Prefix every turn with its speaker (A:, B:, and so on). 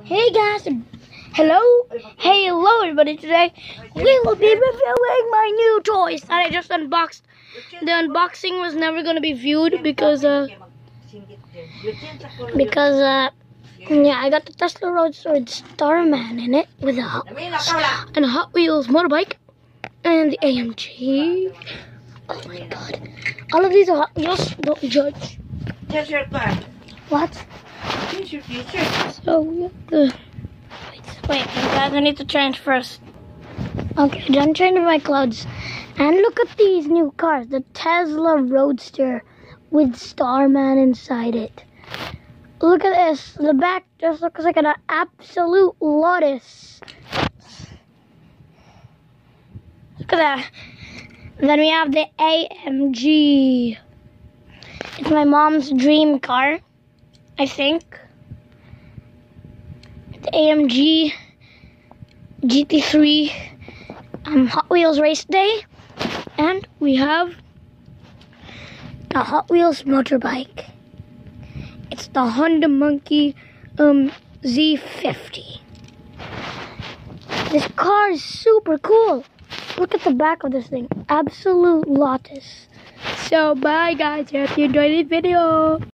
A: Hey guys, hello everybody. Today we will be reviewing my new toys that I just unboxed. The unboxing was never going to be viewed because yeah, I got the Tesla Roadster with Starman in it with a Hot Wheels motorbike and the AMG. Oh my god, all of these are Hot Wheels. Don't judge. What? So we have the wait, guys, I need to change first. Okay, done changing my clothes. And look at these new cars. The Tesla Roadster with Starman inside it. Look at this. The back just looks like an absolute lotus. Look at that. Then we have the AMG. It's my mom's dream car, I think. The AMG GT3 Hot Wheels race day. And we have the Hot Wheels motorbike. It's the Honda Monkey Z50. This car is super cool. Look at the back of this thing. Absolute lotus. So bye guys, I hope you enjoyed this video.